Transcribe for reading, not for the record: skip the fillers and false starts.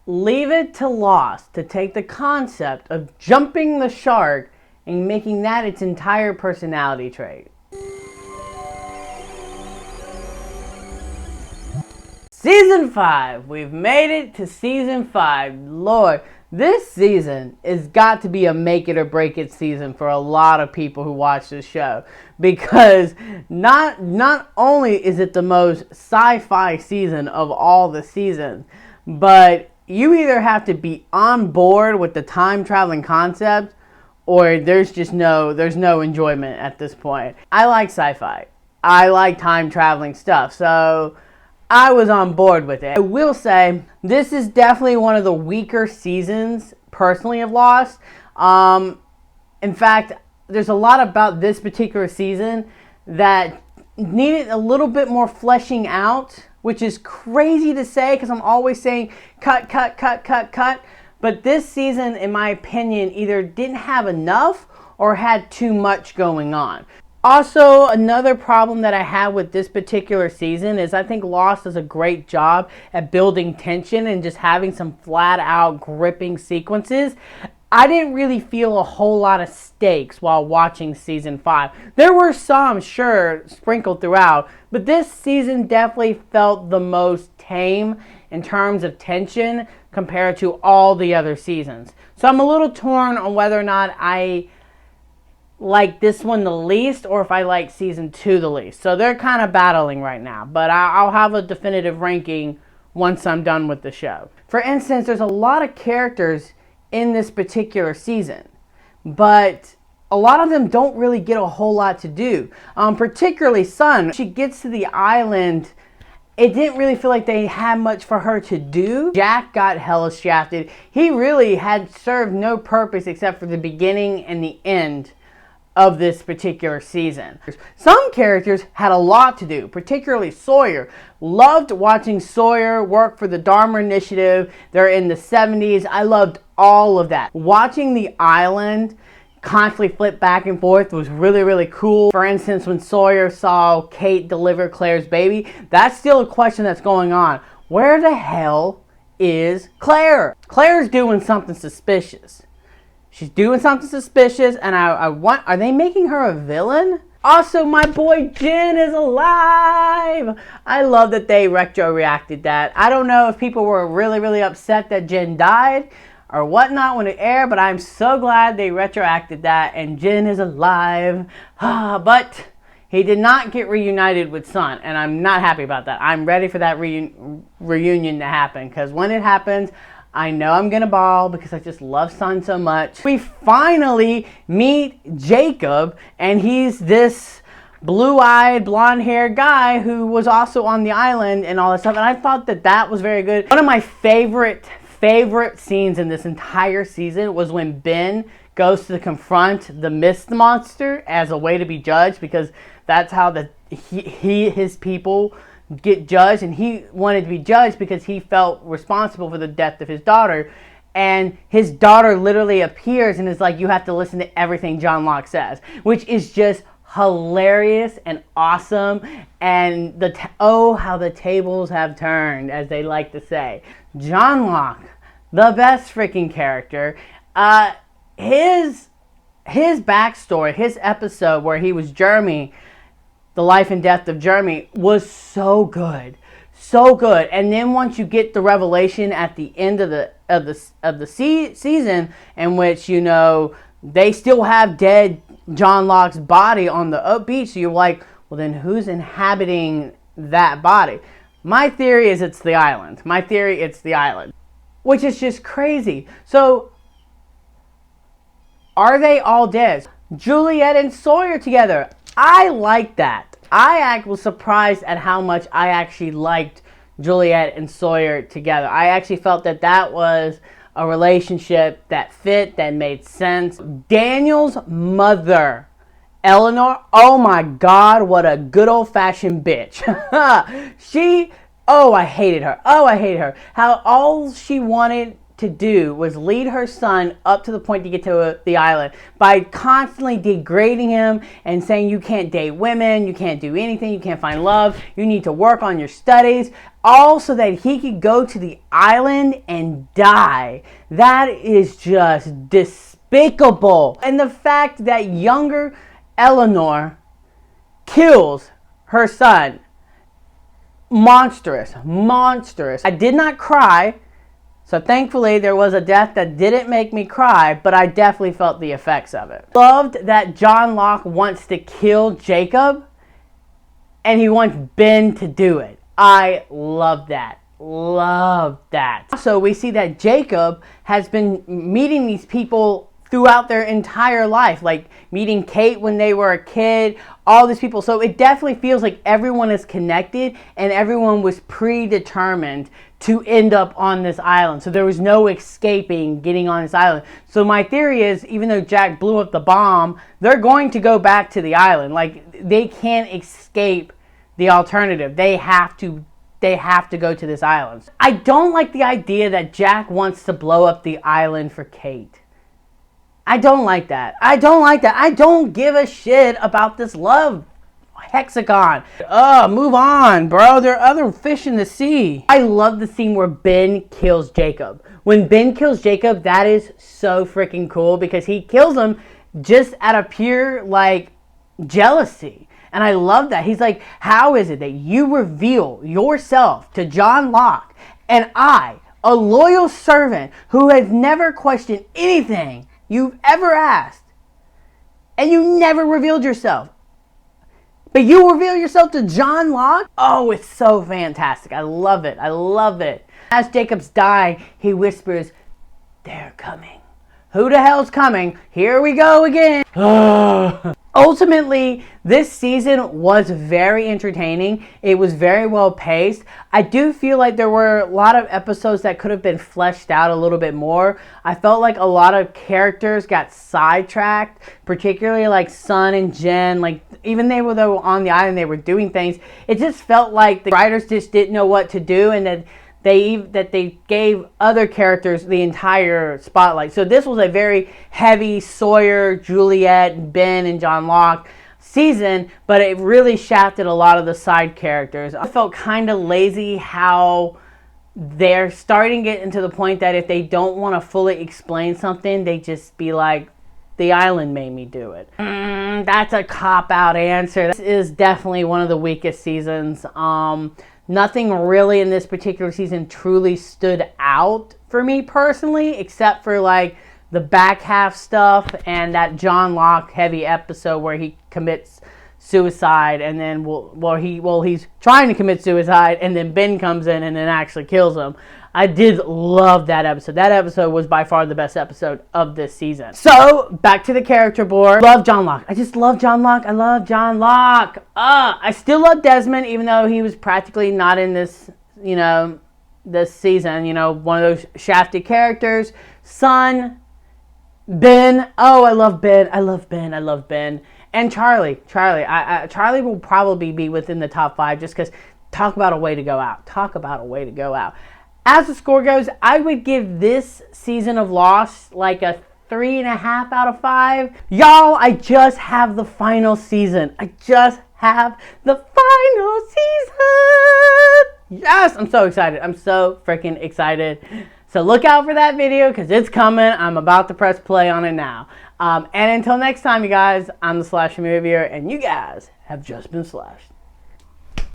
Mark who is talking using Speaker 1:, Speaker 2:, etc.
Speaker 1: Leave it to Lost to take the concept of jumping the shark and making that its entire personality trait. Season 5. We've made it to Season 5. Lord, this season has got to be a make it or break it season for a lot of people who watch this show. Because not only is it the most sci-fi season of all the seasons, but you either have to be on board with the time traveling concept or there's no enjoyment at this point. I like sci-fi. I like time traveling stuff. So I was on board with it. I will say, this is definitely one of the weaker seasons, personally, of Lost. In fact, there's a lot about this particular season that needed a little bit more fleshing out, which is crazy to say because I'm always saying cut, cut, cut, cut, cut. But this season, in my opinion, either didn't have enough or had too much going on. Also, another problem that I have with this particular season is I think Lost does a great job at building tension and just having some flat out gripping sequences. I didn't really feel a whole lot of stakes while watching Season 5. There were some, sure, sprinkled throughout, but this season definitely felt the most tame in terms of tension compared to all the other seasons. So I'm a little torn on whether or not I like this one the least or if I like Season 2 the least. So they're kind of battling right now, but I'll have a definitive ranking once I'm done with the show. For instance, there's a lot of characters in this particular season, but a lot of them don't really get a whole lot to do. Particularly Sun. She gets to the island, it didn't really feel like they had much for her to do. Jack got hella shafted. He really had served no purpose except for the beginning and the end of this particular season. Some characters had a lot to do, particularly Sawyer. Loved watching Sawyer work for the Dharma Initiative. They're in the 70s. I loved all of that. Watching the island constantly flip back and forth was really, really cool. For instance, when Sawyer saw Kate deliver Claire's baby, that's still a question that's going on. Where the hell is Claire? Claire's doing something suspicious. She's doing something suspicious, and are they making her a villain? Also, my boy Jin is alive! I love that they retro-reacted that. I don't know if people were really, really upset that Jin died or whatnot when it aired, but I'm so glad they retroacted that, and Jin is alive. But he did not get reunited with Sun, and I'm not happy about that. I'm ready for that reunion to happen, because when it happens, I know I'm gonna bawl because I just love Sun so much. We finally meet Jacob, and he's this blue-eyed, blonde-haired guy who was also on the island and all that stuff, and I thought that was very good. One of my favorite scenes in this entire season was when Ben goes to confront the Mist Monster as a way to be judged, because that's how his people get judged, and he wanted to be judged because he felt responsible for the death of his daughter. And his daughter literally appears and is like, you have to listen to everything John Locke says, which is just hilarious and awesome. And how the tables have turned, as they like to say. John Locke, the best freaking character. His backstory, his episode where he was Jeremy, the life and death of Jeremy, was so good. So good. And then once you get the revelation at the end of the season, in which, you know, they still have dead John Locke's body on the beach, so you're like, well, then who's inhabiting that body? My theory is it's the island. Which is just crazy. So, are they all dead? Juliet and Sawyer together. I like that. I was surprised at how much I actually liked Juliet and Sawyer together. I actually felt that was a relationship that fit, that made sense. Daniel's mother, Eleanor, oh my God, what a good old-fashioned bitch. I hated her. How all she wanted to do was lead her son up to the point to get to the island by constantly degrading him and saying you can't date women, you can't do anything, you can't find love, you need to work on your studies, all so that he could go to the island and die. That is just despicable. And the fact that younger Eleanor kills her son, monstrous. I did not cry. So thankfully there was a death that didn't make me cry, but I definitely felt the effects of it. Loved that John Locke wants to kill Jacob and he wants Ben to do it. I love that. Love that. So we see that Jacob has been meeting these people throughout their entire life, like meeting Kate when they were a kid, all these people. So it definitely feels like everyone is connected and everyone was predetermined to end up on this island. So there was no escaping getting on this island. So my theory is, even though Jack blew up the bomb, they're going to go back to the island. Like, they can't escape the alternative. They have to go to this island. I don't like the idea that Jack wants to blow up the island for Kate. I don't like that. I don't give a shit about this love hexagon. Move on, bro. There are other fish in the sea. I love the scene where Ben kills Jacob. When Ben kills Jacob, that is so freaking cool because he kills him just out of pure, like, jealousy. And I love that. He's like, how is it that you reveal yourself to John Locke and I, a loyal servant who has never questioned anything you've ever asked, and you never revealed yourself, but you reveal yourself to John Locke? Oh, it's so fantastic. I love it. I love it. As Jacob's dying, he whispers, they're coming. Who the hell's coming? Here we go again. Ultimately, this season was very entertaining. It was very well paced. I do feel like there were a lot of episodes that could have been fleshed out a little bit more. I felt like a lot of characters got sidetracked, particularly like Sun and Jen. Like, even they were on the island, they were doing things. It just felt like the writers just didn't know what to do, and that they gave other characters the entire spotlight. So this was a very heavy Sawyer, Juliet, Ben, and John Locke season, but it really shafted a lot of the side characters. I felt kind of lazy how they're starting to get into the point that if they don't want to fully explain something, they just be like, the island made me do it. That's a cop-out answer. This is definitely one of the weakest seasons. Nothing really in this particular season truly stood out for me personally, except for like the back half stuff and that John Locke heavy episode where he commits suicide, and then he's trying to commit suicide, and then Ben comes in and then actually kills him. I did love that episode. That episode was by far the best episode of this season. So, back to the character board. Love John Locke. I just love John Locke. I love John Locke. I still love Desmond, even though he was practically not in this, this season. One of those shafted characters. Sun, Ben. Oh, I love Ben. I love Ben. And Charlie. Charlie will probably be within the top 5 just because talk about a way to go out. As the score goes, I would give this season of Lost like a 3.5 out of 5. Y'all, I just have the final season. Yes, I'm so excited. I'm so freaking excited. So look out for that video because it's coming. I'm about to press play on it now. And until next time, you guys, I'm the Slasher Movie Reviewer, and you guys have just been slashed.